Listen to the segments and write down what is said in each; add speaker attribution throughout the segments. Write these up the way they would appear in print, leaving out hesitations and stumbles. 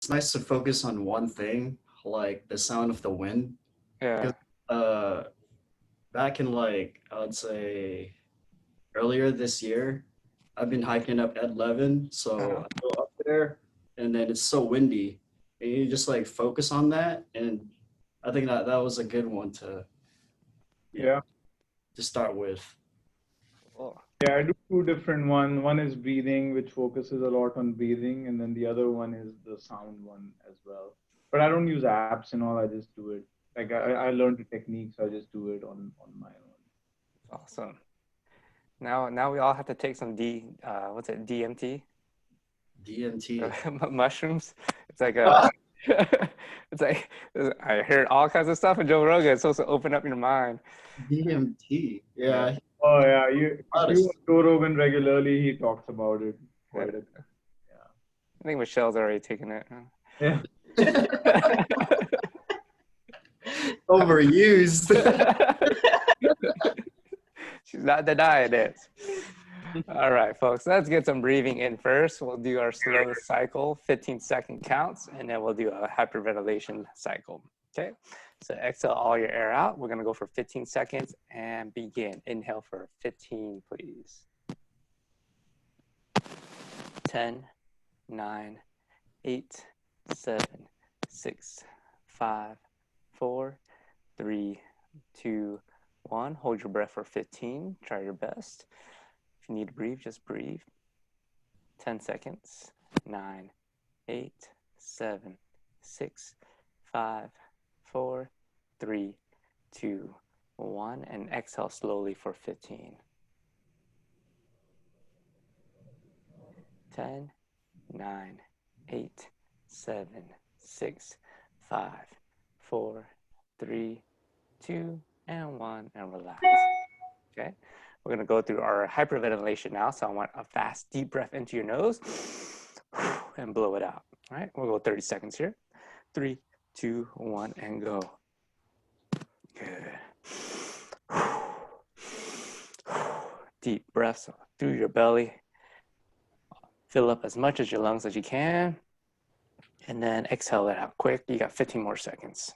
Speaker 1: it's nice to focus on one thing, like the sound of the wind.
Speaker 2: Yeah.
Speaker 1: Because uh, back in like I would say earlier this year, I've been hiking up at 11, so
Speaker 2: Uh-huh.
Speaker 1: I go up there, and then it's so windy, and you just like focus on that, and I think that was a good one to you know
Speaker 3: Yeah.
Speaker 1: to start with.
Speaker 2: Cool.
Speaker 3: Yeah, I do two different one. One is breathing, which focuses a lot on breathing, and then the other one is the sound one as well. But I don't use apps and all. I just do it. Like I learned the techniques. I just do it on my own.
Speaker 2: Awesome. Now we all have to take some what's it, DMT?
Speaker 1: DMT.
Speaker 2: Mushrooms. It's like a it's like I heard all kinds of stuff in Joe Rogan. It's supposed to open up your mind.
Speaker 1: DMT.
Speaker 2: Yeah.
Speaker 1: Yeah,
Speaker 3: Oh yeah, you if you
Speaker 1: honest.
Speaker 3: watch Joe Rogan regularly, he talks about it
Speaker 2: Yeah.
Speaker 3: quite a bit.
Speaker 2: I think Michelle's already taken it.
Speaker 3: Yeah.
Speaker 1: Overused.
Speaker 2: She's not denying it. All right, folks, let's get some breathing in first. We'll do our slow cycle, 15-second counts, and then we'll do a hyperventilation cycle. Okay, so exhale all your air out. We're gonna go for 15 seconds and begin. Inhale for 15, please. 10, 9, 8, 7, 6, 5, 4, 3, 2, 1. Hold your breath for 15. Try your best. If you need to breathe, just breathe. 10 seconds. 9, 8, 7, 6, 5, 4, 3, 2, 1. And exhale slowly for 15. 10, 9, 8, 7, 6, 5, 4, 3, 2, and 1, and relax. Okay, we're gonna go through our hyperventilation now. So I want a fast, deep breath into your nose and blow it out. All right, we'll go 30 seconds here. 3, 2, 1, and go. Good. Deep breaths through your belly. Fill up as much as your lungs as you can. And then exhale it out quick. You got 15 more seconds.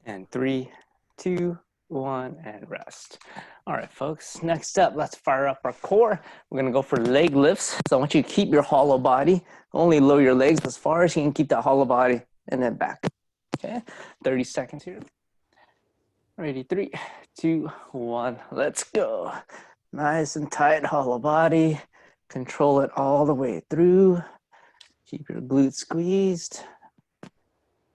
Speaker 2: And 3, 2, 1, and rest. All right, folks, next up, let's fire up our core. We're gonna go for leg lifts. So I want you to keep your hollow body. Only lower your legs as far as you can keep that hollow body and then back. Okay, 30 seconds here. Ready, 3, 2, 1, let's go. Nice and tight hollow body. Control it all the way through. Keep your glutes squeezed.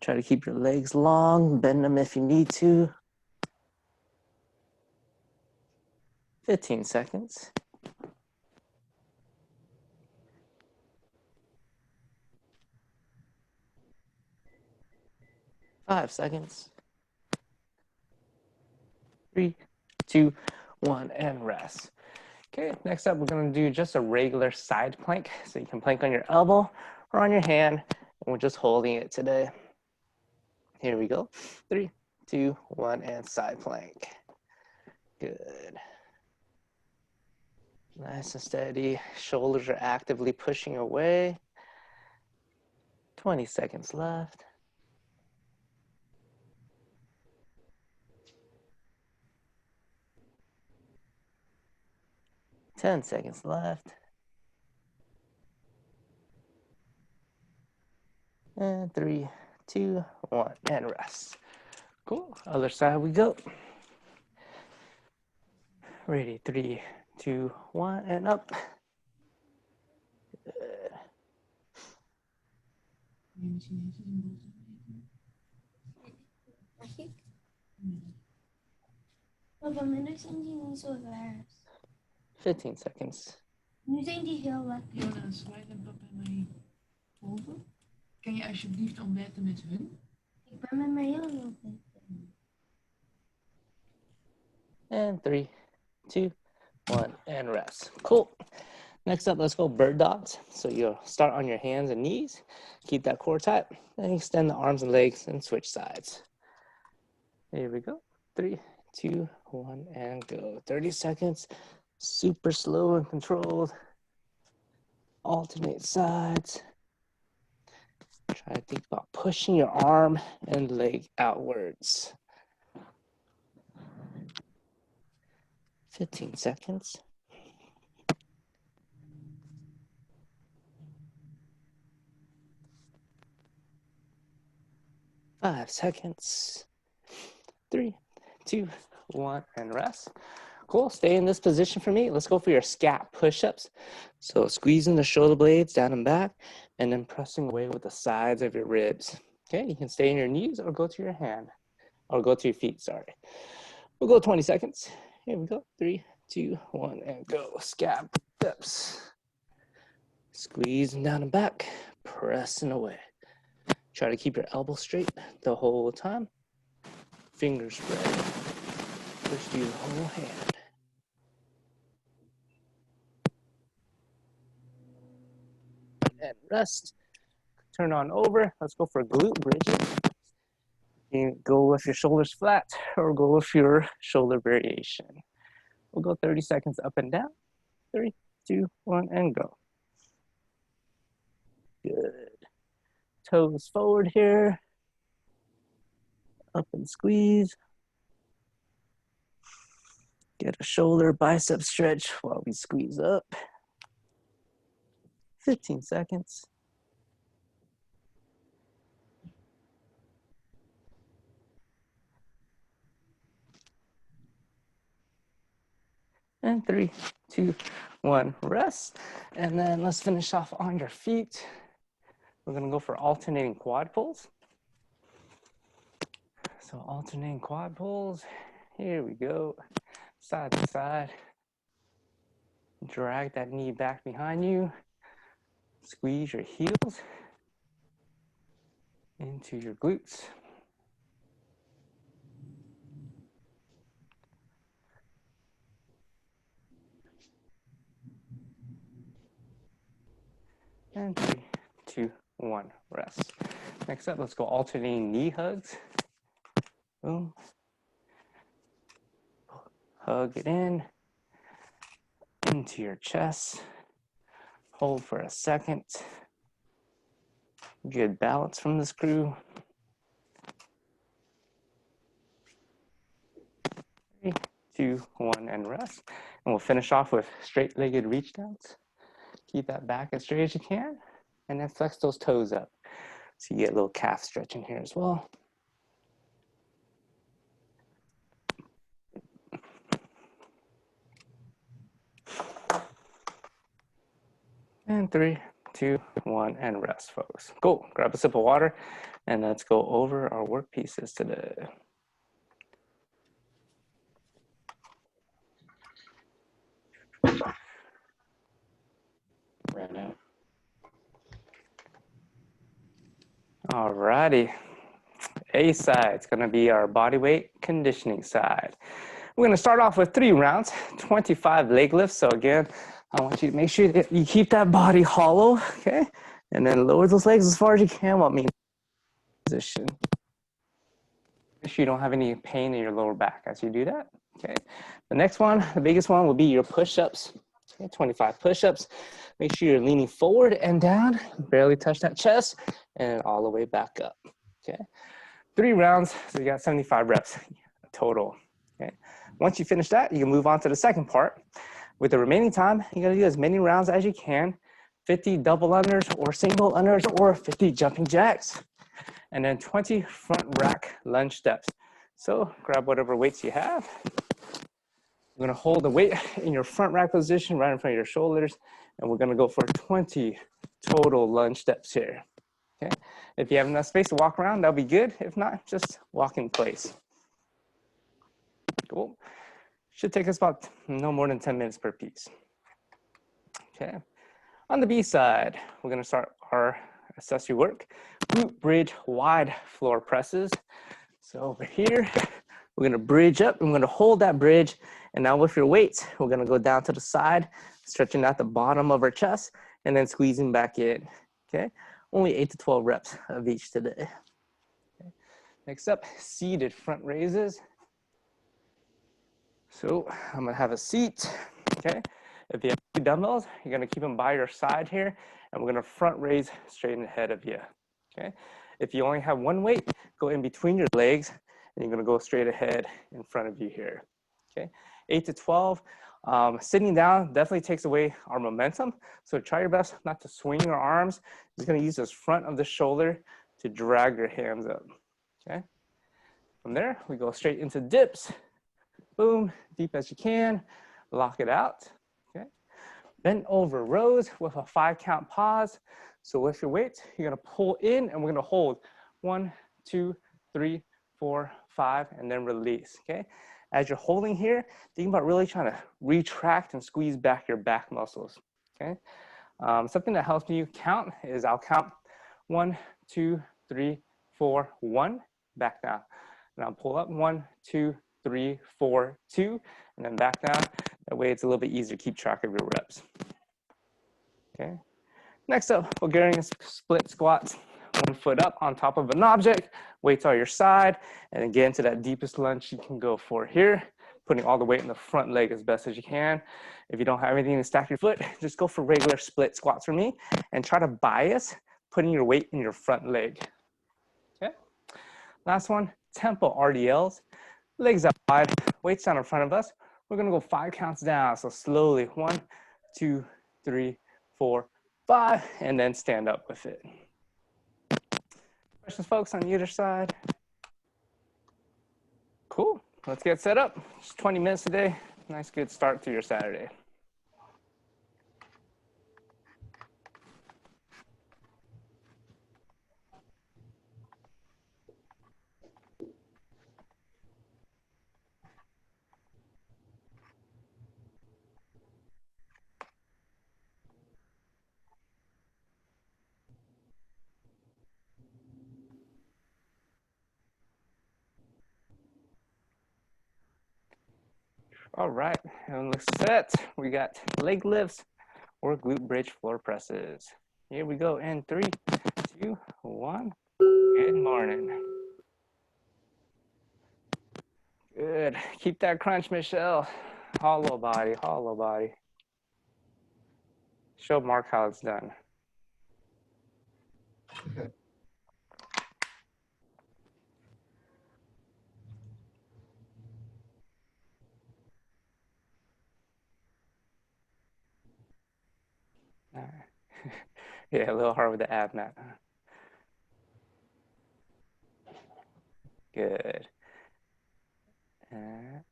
Speaker 2: Try to keep your legs long, bend them if you need to. 15 seconds. Five seconds. 3, 2, 1, and rest. Okay, next up, we're gonna do just a regular side plank. So you can plank on your elbow or on your hand, and we're just holding it today. Here we go. 3, 2, 1, and side plank. Good. Nice and steady. Shoulders are actively pushing away. 20 seconds left. Ten seconds left. And 3, 2, 1, and rest. Cool. Other side we go. Ready, 3, 2, 1, and up. Good.
Speaker 4: Papa, wanneer zijn die niet zo vers?
Speaker 2: 15 seconds.
Speaker 4: Nu zijn die heel lekker.
Speaker 5: Jonas, sluit en papa mij boven. Kan je alsjeblieft ontbijten met hun?
Speaker 4: Ik ben met mijn heel veel bezig.
Speaker 2: And 3, 2, 1, and rest. Cool. Next up, let's go bird dogs. So you'll start on your hands and knees. Keep that core tight. Then extend the arms and legs and switch sides. Here we go. 3, 2, 1, and go. 30 seconds. Super slow and controlled. Alternate sides. Try to think about pushing your arm and leg outwards. 15 seconds. 5 seconds. 3, 2, 1, and rest. Cool, stay in this position for me. Let's go for your scat push-ups. So squeezing the shoulder blades down and back, and then pressing away with the sides of your ribs. Okay, you can stay in your knees or go to your hand, or go to your feet, sorry. We'll go 20 seconds. Here we go, 3, 2, 1, and go. Scat push-ups. Squeezing down and back, pressing away. Try to keep your elbow straight the whole time. Fingers spread. Push through the whole hand. And rest. Turn on over. Let's go for glute bridges. You can go with your shoulders flat or go with your shoulder variation. We'll go 30 seconds up and down. 3, 2, 1, and go. Good. Toes forward here. Up and squeeze. Get a shoulder bicep stretch while we squeeze up. 15 seconds. And 3, 2, 1, rest. And then let's finish off on your feet. We're gonna go for alternating quad pulls. So alternating quad pulls. Here we go. Side to side. Drag that knee back behind you. Squeeze your heels into your glutes. And 3, 2, 1, rest. Next up, let's go alternating knee hugs. Boom. Hug it in, into your chest. Hold for a second. Good balance from the screw. 3, 2, 1, and rest. And we'll finish off with straight-legged reach downs. Keep that back as straight as you can, and then flex those toes up. So you get a little calf stretch in here as well. And 3, 2, 1, and rest, folks. Go, grab a sip of water, and let's go over our work pieces today.
Speaker 1: Ran out.
Speaker 2: All righty. A side is going to be our body weight conditioning side. We're going to start off with 3 rounds, 25 leg lifts. So again, I want you to make sure that you keep that body hollow, okay? And then lower those legs as far as you can while being in position. Make sure you don't have any pain in your lower back as you do that, okay? The next one, the biggest one, will be your push-ups. Okay, 25 push-ups. Make sure you're leaning forward and down, barely touch that chest, and all the way back up, okay? 3 rounds, so you got 75 reps total, okay? Once you finish that, you can move on to the second part. With the remaining time, you gotta do as many rounds as you can, 50 double unders or single unders or 50 jumping jacks, and then 20 front rack lunge steps. So grab whatever weights you have. You're gonna hold the weight in your front rack position right in front of your shoulders, and we're gonna go for 20 total lunge steps here, okay? If you have enough space to walk around, that'll be good. If not, just walk in place. Cool. Should take us about no more than 10 minutes per piece. Okay. On the B side, we're gonna start our accessory work. Glute bridge wide floor presses. So over here, we're gonna bridge up. I'm gonna hold that bridge. And now with your weights, we're gonna go down to the side, stretching out the bottom of our chest, and then squeezing back in, okay? Only 8 to 12 reps of each today. Okay. Next up, seated front raises. So I'm gonna have a seat, okay? If you have 2 dumbbells, you're gonna keep them by your side here, and we're gonna front raise straight ahead of you, okay? If you only have 1 weight, go in between your legs, and you're gonna go straight ahead in front of you here, okay? 8 to 12. Sitting down definitely takes away our momentum, so try your best not to swing your arms. You're gonna use this front of the shoulder to drag your hands up, okay? From there, we go straight into dips. Boom, deep as you can, lock it out, okay? Bend over rows with a 5 count pause. So lift your weight, you're gonna pull in and we're gonna hold 1, 2, 3, 4, 5, and then release, okay? As you're holding here, think about really trying to retract and squeeze back your back muscles, okay? Something that helps me count is I'll count 1, 2, 3, 4, 1, back down. And I'll pull up 1, 2, 3, 4, 2, and then back down. That way it's a little bit easier to keep track of your reps. Okay. Next up, Bulgarian split squats. 1 foot up on top of an object, weights on your side, and again to that deepest lunge you can go for here, putting all the weight in the front leg as best as you can. If you don't have anything to stack your foot, just go for regular split squats for me, and try to bias putting your weight in your front leg. Okay. Last one, tempo RDLs. Legs out wide, weights down in front of us. We're gonna go 5 counts down. So slowly, 1, 2, 3, 4, 5, and then stand up with it. Questions, folks, on either side? Cool, let's get set up. Just 20 minutes today. Nice, good start to your Saturday. All right, everyone looks set. We got leg lifts or glute bridge floor presses. Here we go in 3, 2, 1. Good morning. Good, keep that crunch, Michelle. Hollow body, hollow body. Show Mark how it's done. Yeah, a little hard with the ab mat. Good.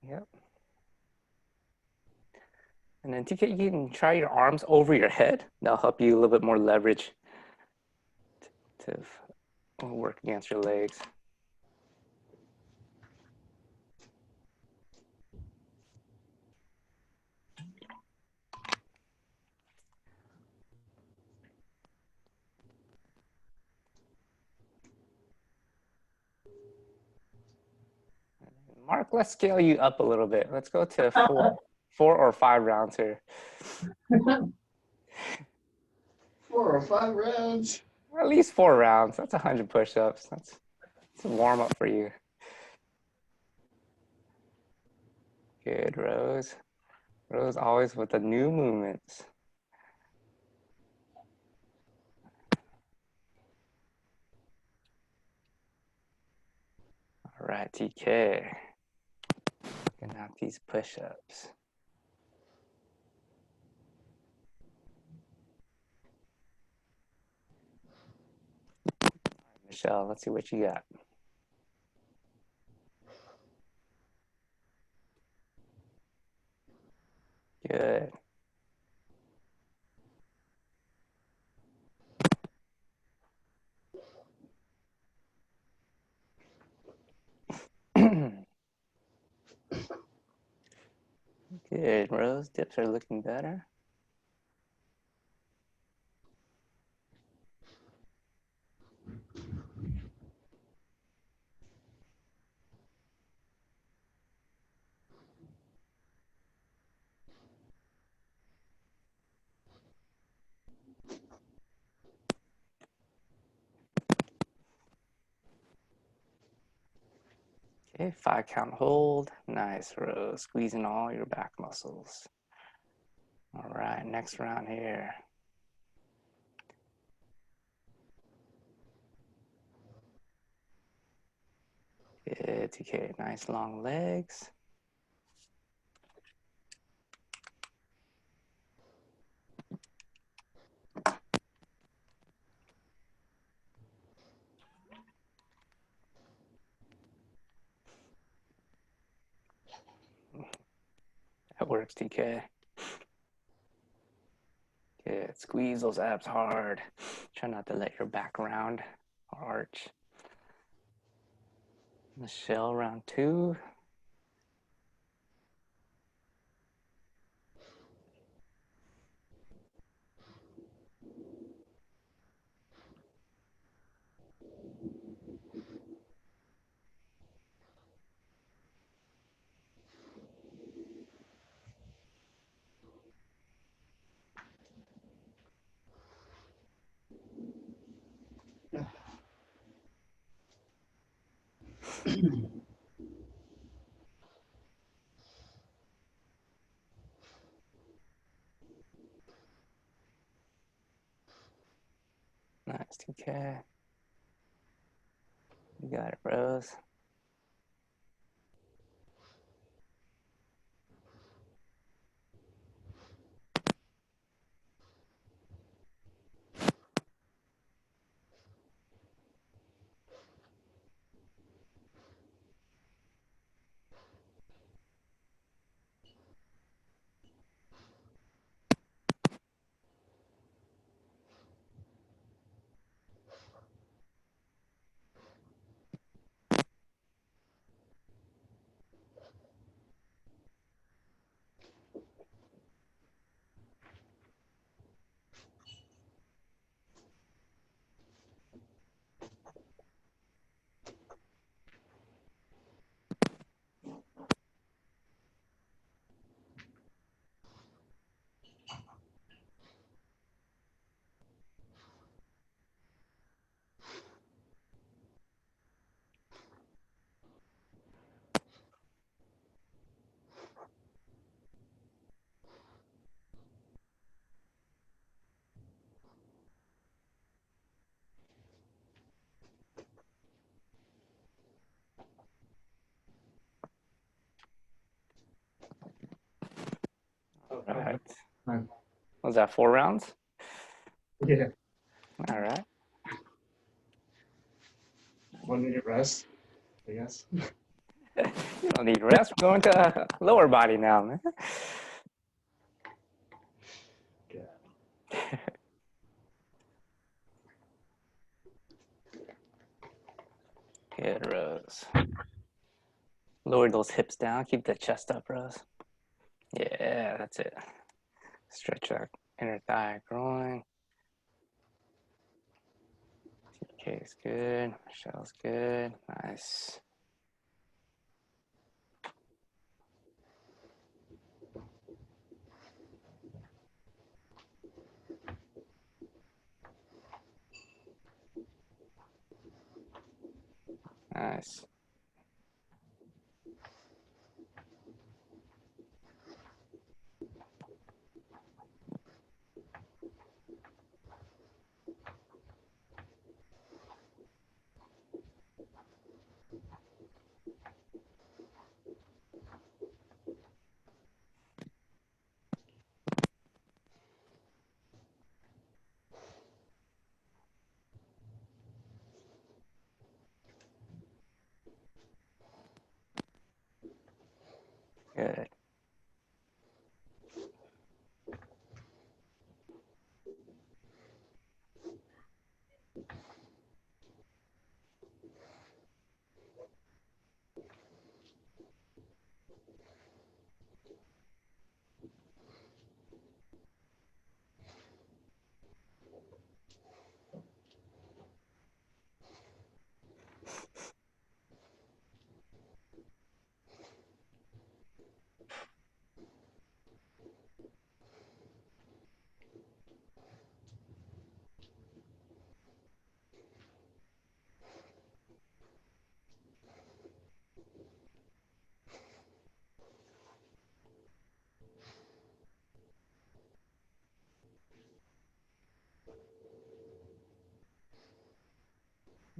Speaker 2: Yep. And then TK, you can try your arms over your head. That'll help you a little bit more leverage to work against your legs. Mark, let's scale you up a little bit. Let's go to 4 or 5 rounds here.
Speaker 1: 4 or 5 rounds.
Speaker 2: Or at least 4 rounds. That's 100 push-ups. That's a warm up for you. Good, Rose. Rose always with the new movements. All right, TK. Get out these push-ups. Michelle, let's see what you got. Good. Good, Rose. Dips are looking better. Okay, 5 count hold. Nice, Rose. Squeezing all your back muscles. All right, next round here. Good, TK. Nice long legs. That works, TK. Good. Squeeze those abs hard. Try not to let your back round or arch. Michelle, round 2. Nice, TK. You got it, Rose. All right. Was that 4 rounds?
Speaker 1: Yeah.
Speaker 2: All right.
Speaker 1: One minute rest, I guess.
Speaker 2: You don't need rest. We're going to lower body now, man.
Speaker 1: Yeah.
Speaker 2: Good, Rose. Lower those hips down. Keep the chest up, Rose. Yeah, that's it. Stretch that inner thigh, groin. TK's good. Michelle's good. Nice. Nice. Good.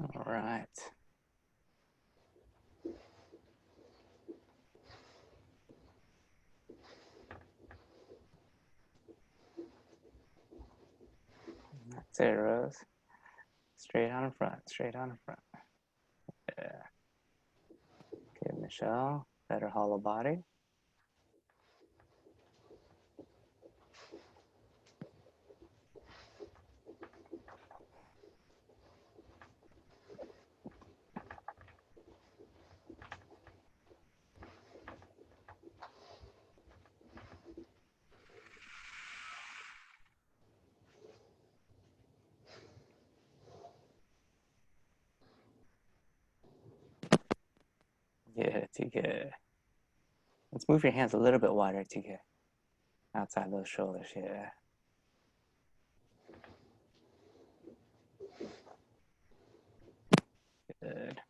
Speaker 2: All right. That's it, Rose. Straight on in front, straight on in front. Yeah. Okay, Michelle, better hollow body. Yeah, TK. Let's move your hands a little bit wider, TK. Outside those shoulders, yeah. Good.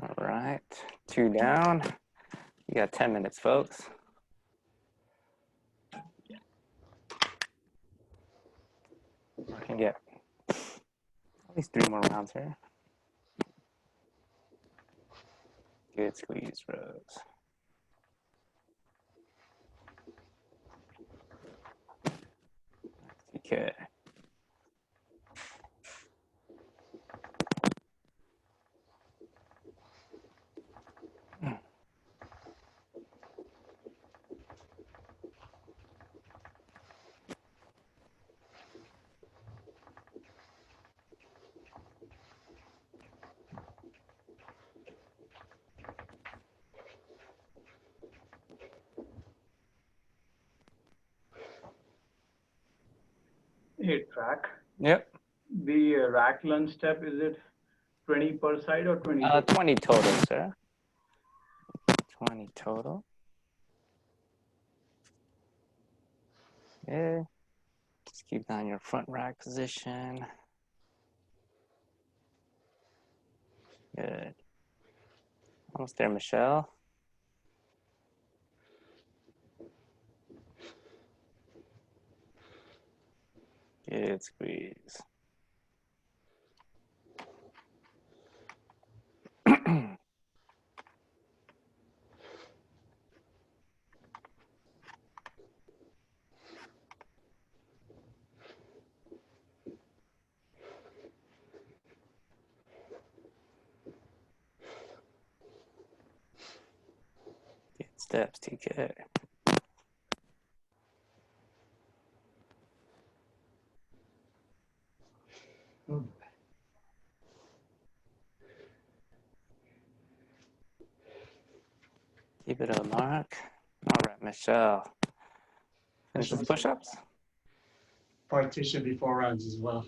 Speaker 2: All right, 2 down. You got 10 minutes, folks. I can get at least 3 more rounds here. Good squeeze, Rose. TK.
Speaker 3: Hey, track.
Speaker 2: Yep.
Speaker 3: The rack lunge step, is it 20 per side or 20 total?
Speaker 2: 20 total, sir. 20 total. Yeah. Just keep down your front rack position. Good. Almost there, Michelle. Good squeeze. Good steps, TK. Keep it up, Mark. All right, Michelle. Finish those push-ups.
Speaker 1: Partition before rounds as well.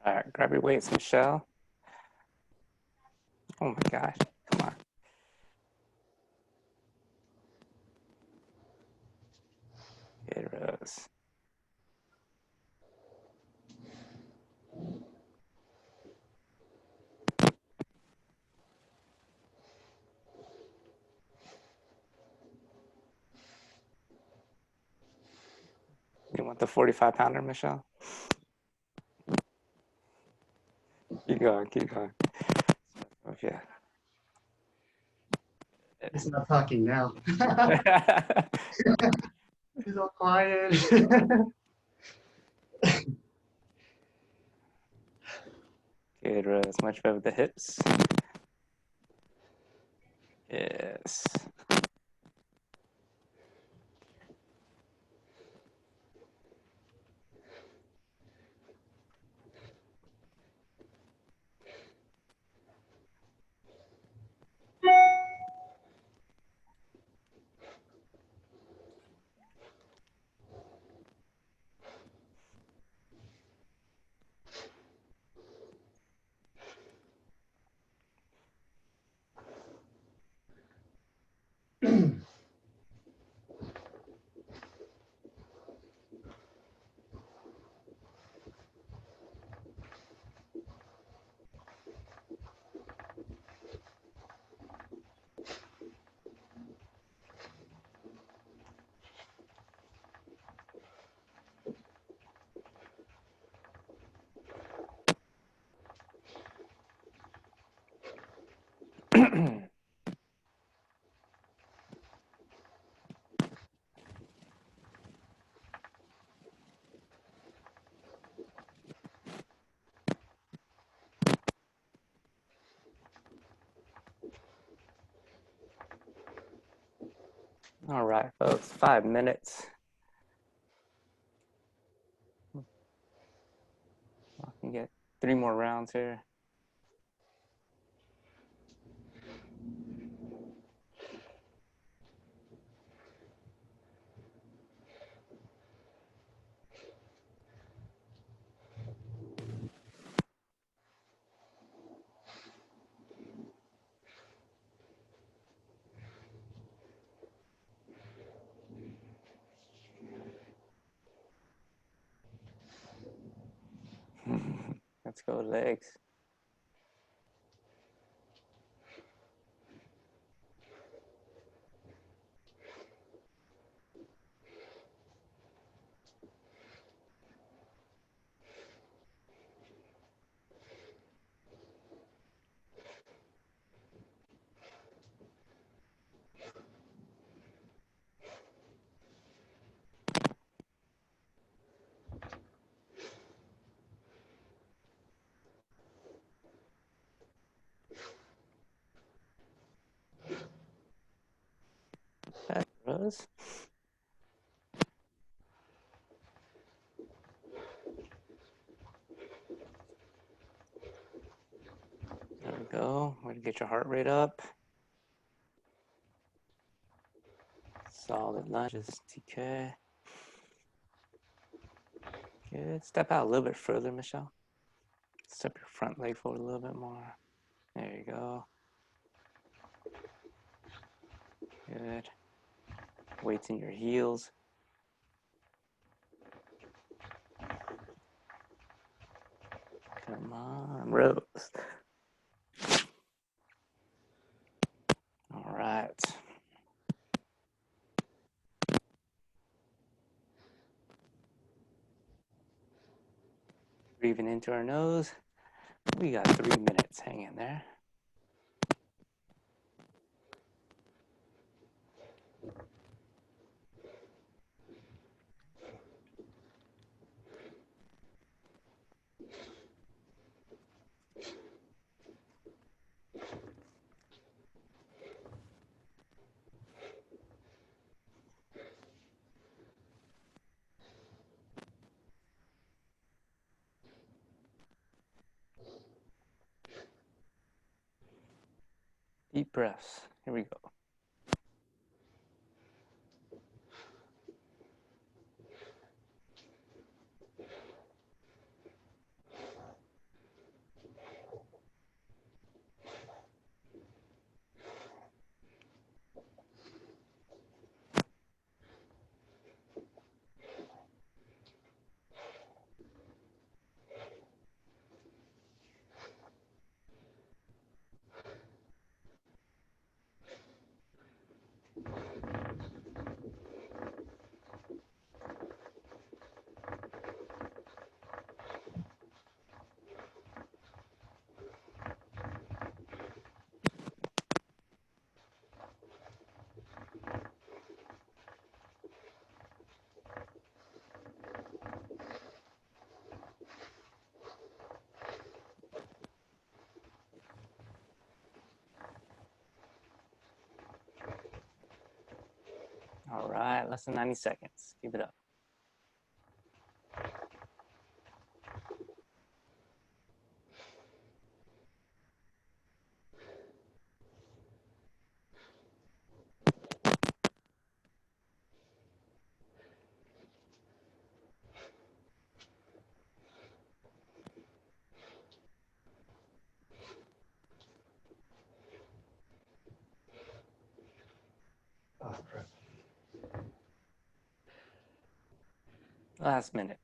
Speaker 2: All right, grab your weights, Michelle. Oh my gosh. Come on. Good, Rose. You want the 45-pounder, Michelle? Keep going, keep going. Okay.
Speaker 1: He's not talking now. He's all quiet.
Speaker 2: Good, Rose. Much better with the hips. Yes. All right, folks, 5 minutes. I can get 3 more rounds here. Let's go legs. That Rose. There we go. Way to get your heart rate up. Solid lunges, TK. Good. Step out a little bit further, Michelle. Step your front leg forward a little bit more. There you go. Good. Weights in your heels. Come on, Rose. All right. Breathing into our nose. We got 3 minutes. Hang in there. Deep breaths. Here we go. All right, less than 90 seconds. Keep it up.
Speaker 1: Oh, crap.
Speaker 2: Last minute.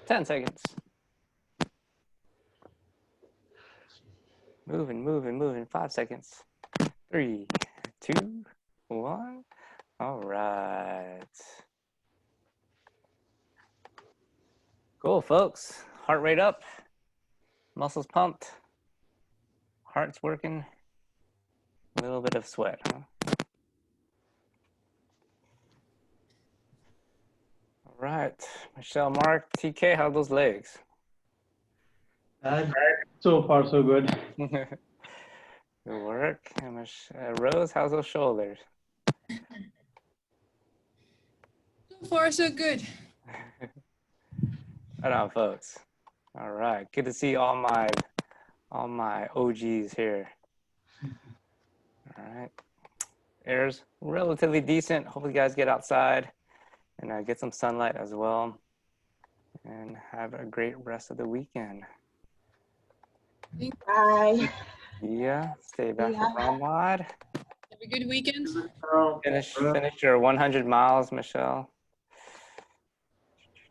Speaker 2: Ten seconds. Moving, moving, moving. 5 seconds. 3, 2, 1. All right. Cool, folks. Heart rate up. Muscles pumped. Heart's working. A little bit of sweat, huh? All right. Michelle, Mark, TK, how are those legs?
Speaker 3: So far, so good.
Speaker 2: Good work. And Rose, how's those shoulders?
Speaker 5: So far, so good.
Speaker 2: Right on, folks. All right. Good to see all my OGs here. All right. Air's relatively decent. Hopefully you guys get outside and get some sunlight as well. And have a great rest of the weekend.
Speaker 6: Bye.
Speaker 2: Yeah. Stay back
Speaker 6: Yeah.
Speaker 2: for ROMWOD.
Speaker 5: Have a good weekend.
Speaker 2: Finish your 100 miles, Michelle.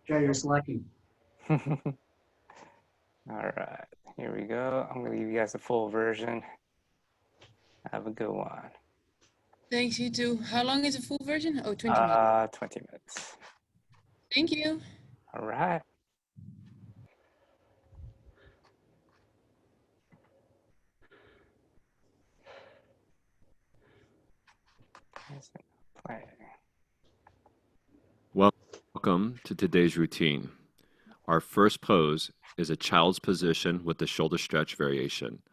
Speaker 1: Yeah, you're slacking.
Speaker 2: All right. Here we go. I'm going to give you guys the full version. Have a good one.
Speaker 5: Thanks, you too. How long is the full version? Oh, 20 minutes.
Speaker 2: 20 minutes.
Speaker 5: Thank you.
Speaker 2: All right. Playing.
Speaker 7: Welcome to today's routine. Our first pose is a child's position with the shoulder stretch variation.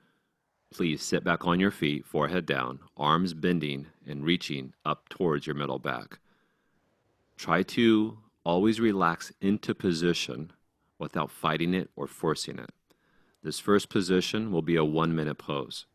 Speaker 7: Please sit back on your feet, forehead down, arms bending and reaching up towards your middle back. Try to always relax into position without fighting it or forcing it. This first position will be a 1-minute pose.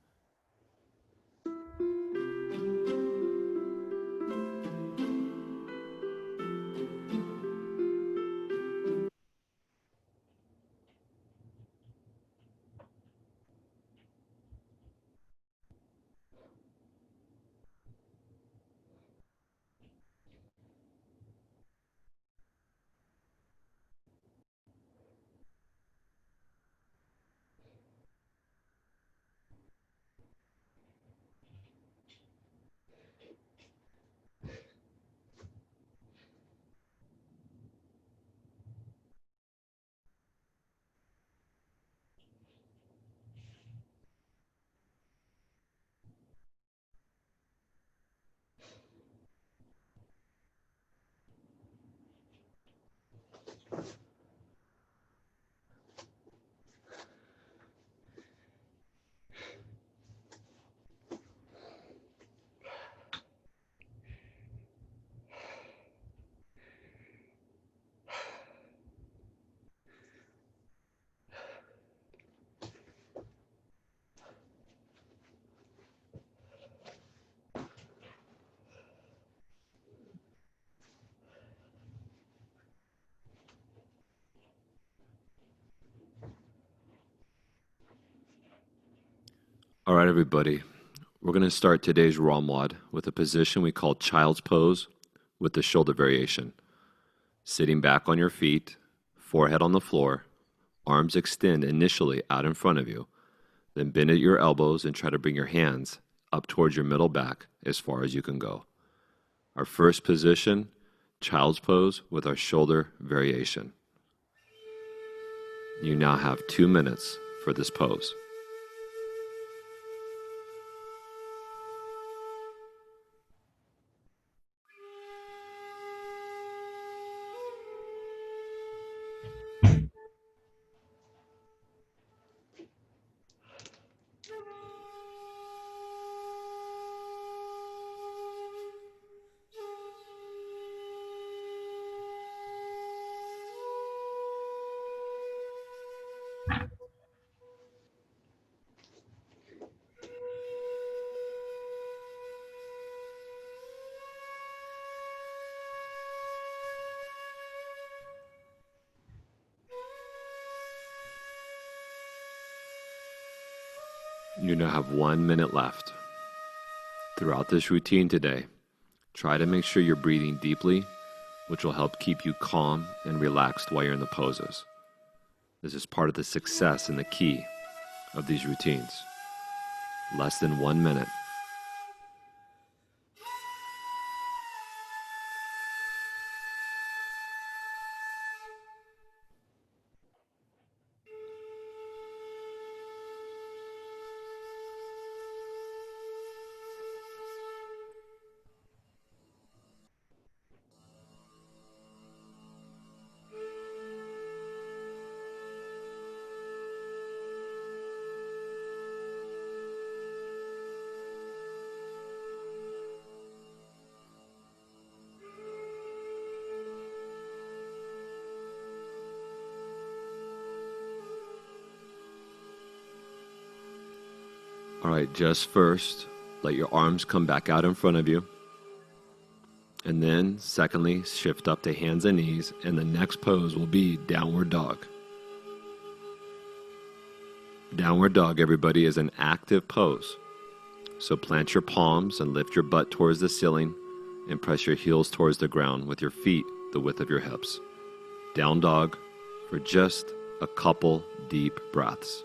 Speaker 7: All right, everybody. We're going to start today's ROMWOD with a position we call child's pose with the shoulder variation. Sitting back on your feet, forehead on the floor, arms extend initially out in front of you, then bend at your elbows and try to bring your hands up towards your middle back as far as you can go. Our first position, child's pose with our shoulder variation. You now have 2 minutes for this pose. You now have 1 minute left. Throughout this routine today, try to make sure you're breathing deeply, which will help keep you calm and relaxed while you're in the poses. This is part of the success and the key of these routines. Less than 1 minute. All right, just first, let your arms come back out in front of you. And then, secondly, shift up to hands and knees, and the next pose will be downward dog. Downward dog, everybody, is an active pose. So plant your palms and lift your butt towards the ceiling and press your heels towards the ground with your feet the width of your hips. Down dog for just a couple deep breaths.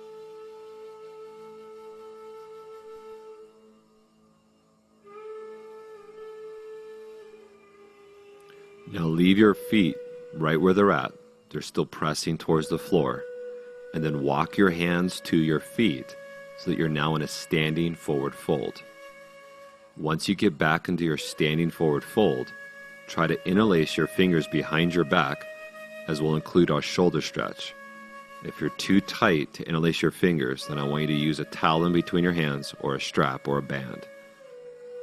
Speaker 7: Now leave your feet right where they're at. They're still pressing towards the floor. And then walk your hands to your feet so that you're now in a standing forward fold. Once you get back into your standing forward fold, try to interlace your fingers behind your back, as will include our shoulder stretch. If you're too tight to interlace your fingers, then I want you to use a towel in between your hands or a strap or a band.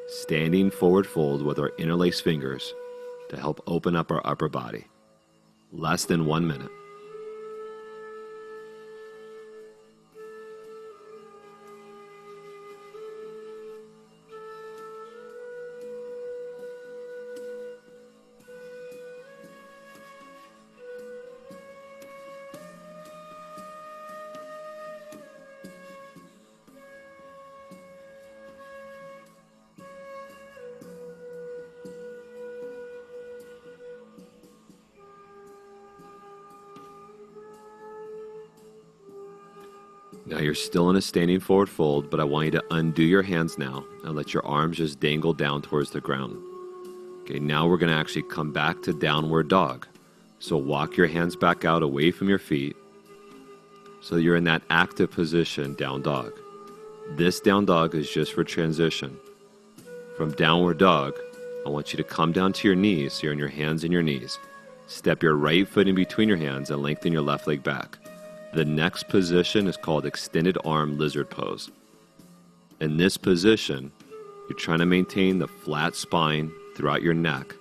Speaker 7: Standing forward fold with our interlaced fingers to help open up our upper body. Less than 1 minute. Now you're still in a standing forward fold, but I want you to undo your hands now and let your arms just dangle down towards the ground. Okay, now we're going to actually come back to downward dog. So walk your hands back out away from your feet so you're in that active position, down dog. This down dog is just for transition. From downward dog, I want you to come down to your knees, so you're on your hands and your knees. Step your right foot in between your hands and lengthen your left leg back. The next position is called extended arm lizard pose. In this position, you're trying to maintain the flat spine throughout your neck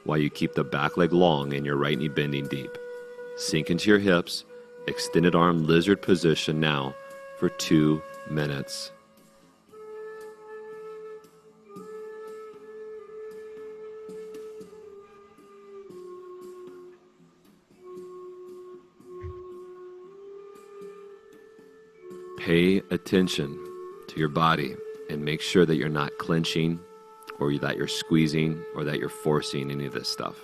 Speaker 7: while you keep the back leg long and your right knee bending deep. Sink into your hips, extended arm lizard position now for 2 minutes. Pay attention to your body and make sure that you're not clenching or that you're squeezing or that you're forcing any of this stuff.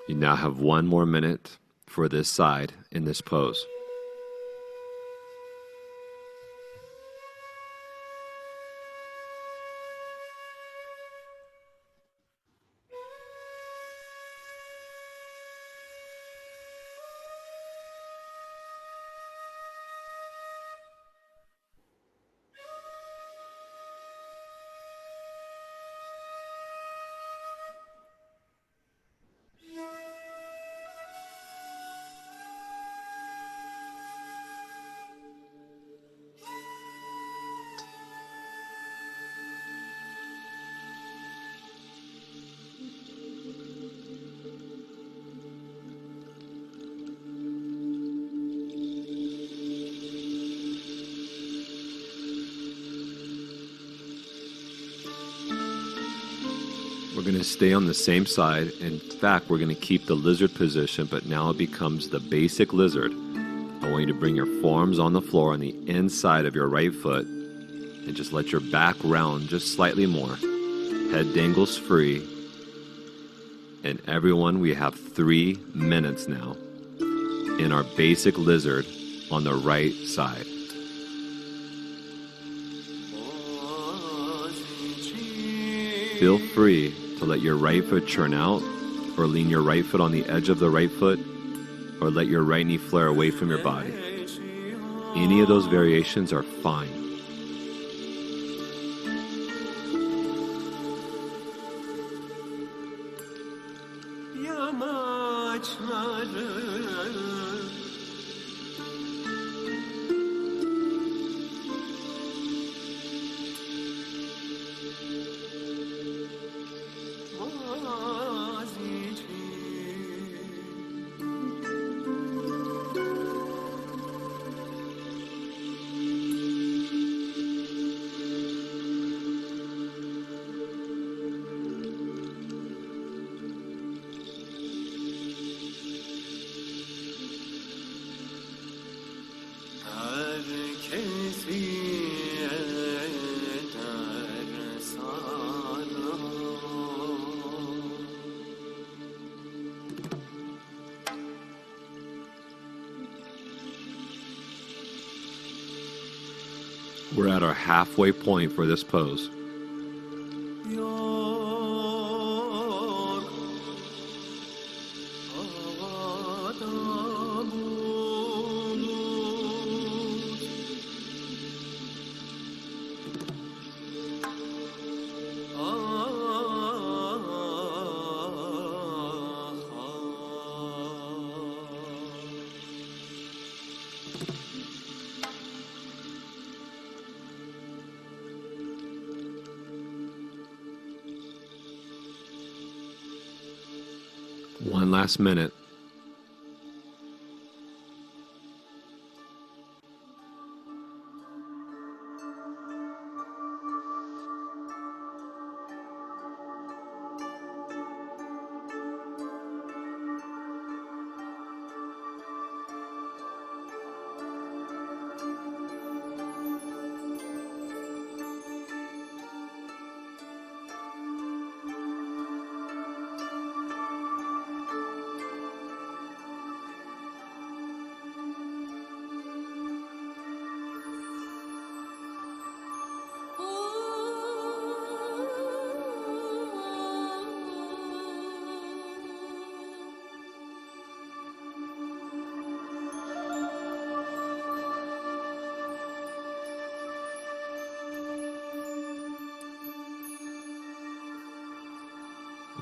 Speaker 7: You now have 1 more minute for this side in this pose. We're going to stay on the same side. In fact, we're going to keep the lizard position, but now it becomes the basic lizard. I want you to bring your forearms on the floor on the inside of your right foot and just let your back round just slightly more. Head dangles free. And everyone, we have 3 minutes now in our basic lizard on the right side. Feel free to let your right foot churn out, or lean your right foot on the edge of the right foot, or let your right knee flare away from your body. Any of those variations are fine. We're at our halfway point for this pose. One last minute.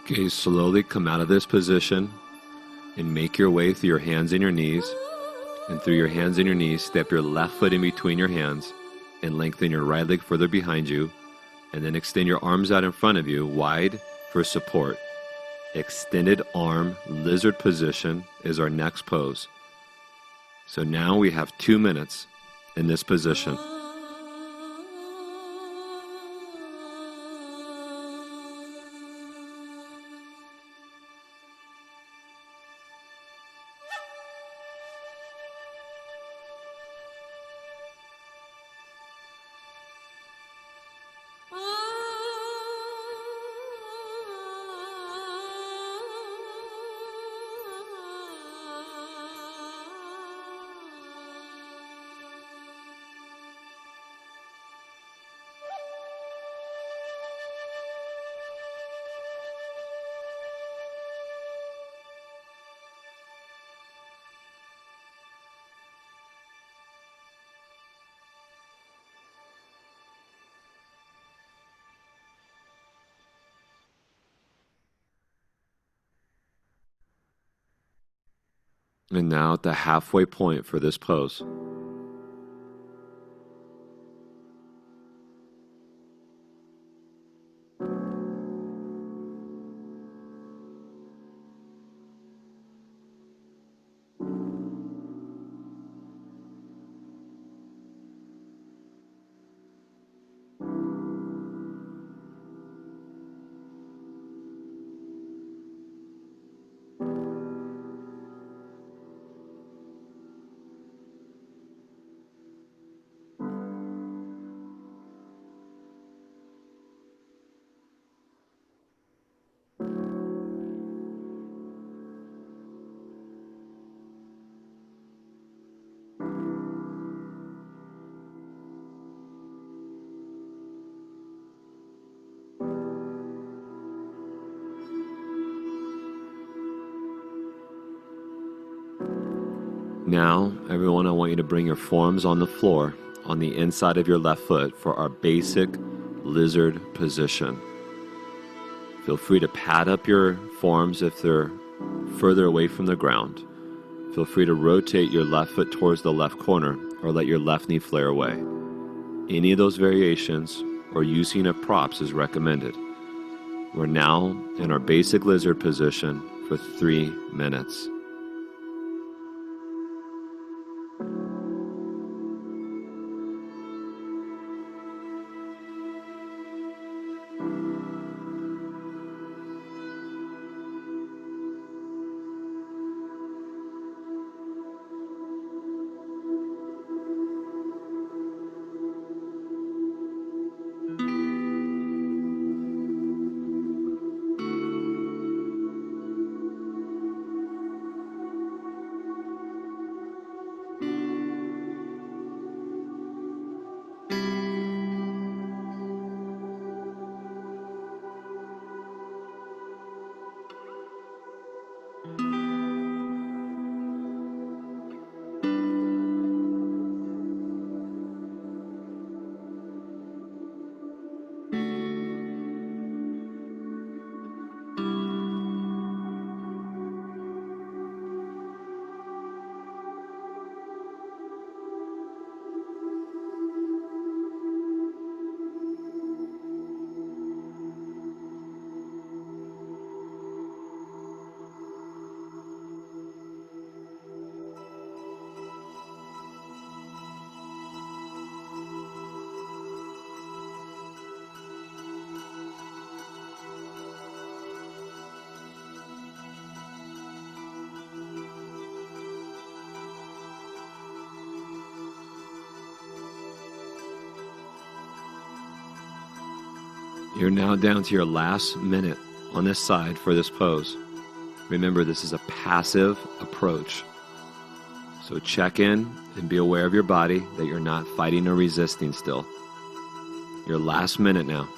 Speaker 7: Okay, slowly come out of this position and make your way through your hands and your knees. And through your hands and your knees, step your left foot in between your hands and lengthen your right leg further behind you. And then extend your arms out in front of you, wide for support. Extended arm lizard position is our next pose. So now we have 2 minutes in this position. And now at the halfway point for this pose. Now, everyone, I want you to bring your forearms on the floor on the inside of your left foot for our basic lizard position. Feel free to pad up your forearms if they're further away from the ground. Feel free to rotate your left foot towards the left corner or let your left knee flare away. Any of those variations or using of props is recommended. We're now in our basic lizard position for 3 minutes. You're now down to your last minute on this side for this pose. Remember, this is a passive approach. So check in and be aware of your body, that you're not fighting or resisting still. Your last minute now.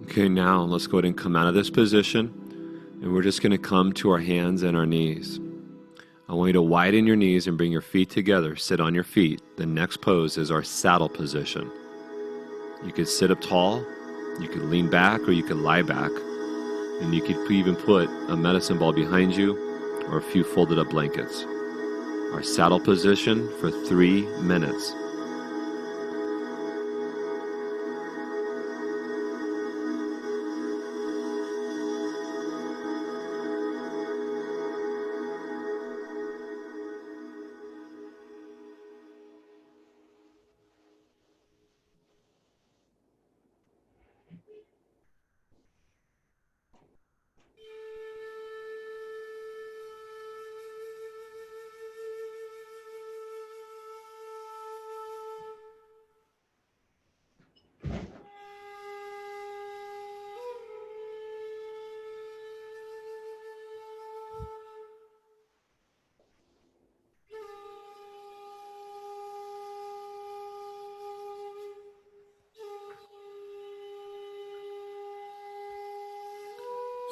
Speaker 7: Okay, now let's go ahead and come out of this position, and we're just going to come to our hands and our knees. I want you to widen your knees and bring your feet together. Sit on your feet. The next pose is our saddle position. You could sit up tall, you could lean back, or you could lie back. And you could even put a medicine ball behind you or a few folded up blankets. Our saddle position for 3 minutes.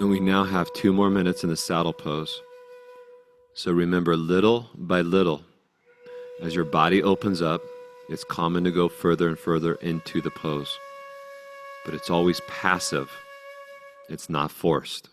Speaker 7: And we now have 2 more minutes in the saddle pose. So remember, little by little, as your body opens up, it's common to go further and further into the pose. But it's always passive. It's not forced.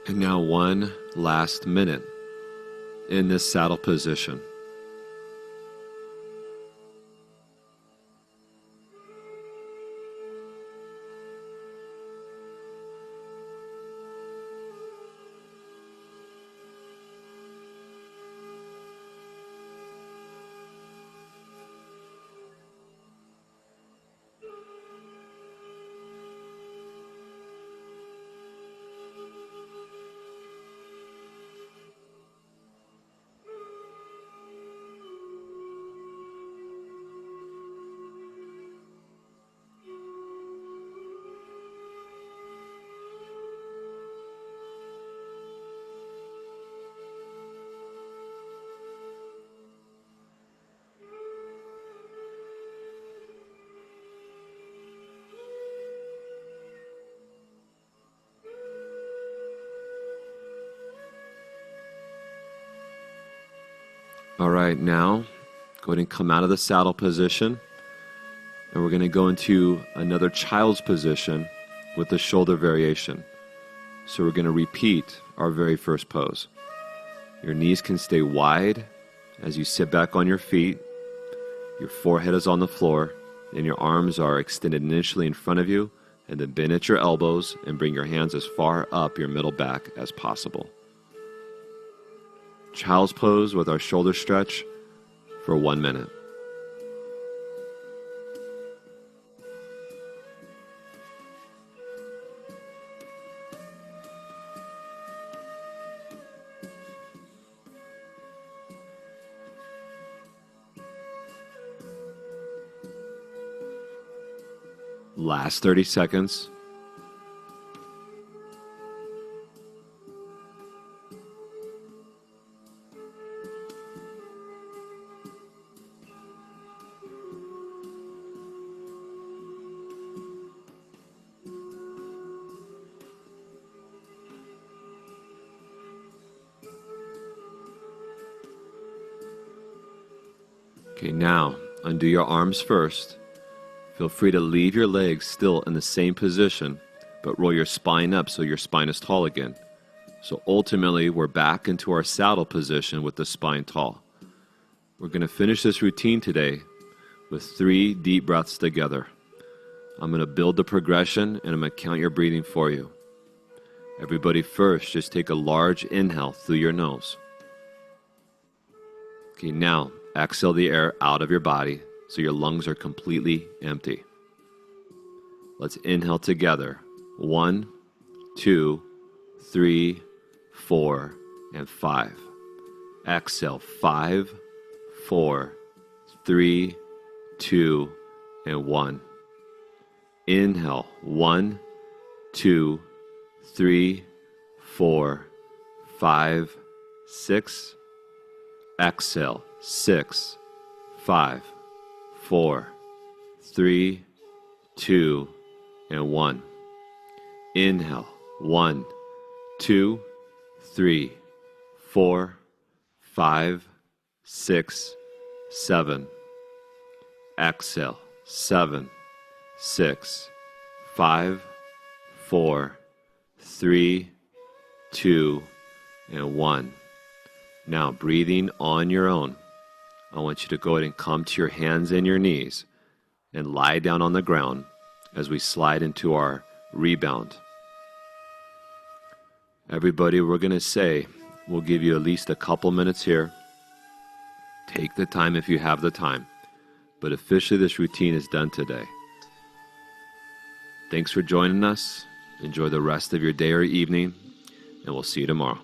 Speaker 7: And now 1 last minute in this saddle position. All right, now go ahead and come out of the saddle position. And we're going to go into another child's position with the shoulder variation. So we're going to repeat our very first pose. Your knees can stay wide as you sit back on your feet. Your forehead is on the floor, and your arms are extended initially in front of you, and then bend at your elbows and bring your hands as far up your middle back as possible. Child's pose with our shoulder stretch for 1 minute. Last 30 seconds. Okay, now undo your arms first. Feel free to leave your legs still in the same position, but roll your spine up so your spine is tall again. So ultimately, we're back into our saddle position with the spine tall. We're going to finish this routine today with 3 deep breaths together. I'm going to build the progression, and I'm going to count your breathing for you. Everybody first, just take a large inhale through your nose. Okay, now exhale the air out of your body so your lungs are completely empty. Let's inhale together. 1, 2, 3, 4, and 5. Exhale. 5, 4, 3, 2, and 1. Inhale. 1, 2, 3, 4, 5, 6. Exhale. 6, 5, 4, 3, 2, and 1. Inhale. 1, 2, 3, 4, 5, 6, 7. Exhale. 7, 6, 5, 4, 3, 2, and 1. Now, breathing on your own, I want you to go ahead and come to your hands and your knees and lie down on the ground as we slide into our rebound. Everybody, we're going to say, we'll give you at least a couple minutes here. Take the time if you have the time. But officially, this routine is done today. Thanks for joining us. Enjoy the rest of your day or evening, and we'll see you tomorrow.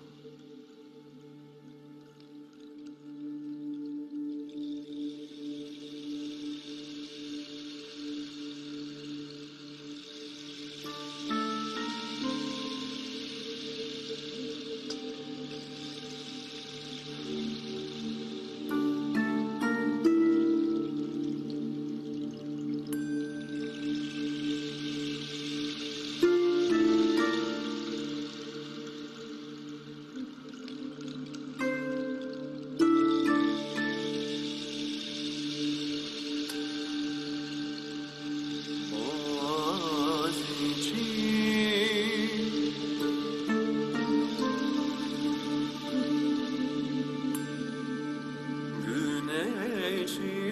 Speaker 6: Güneşi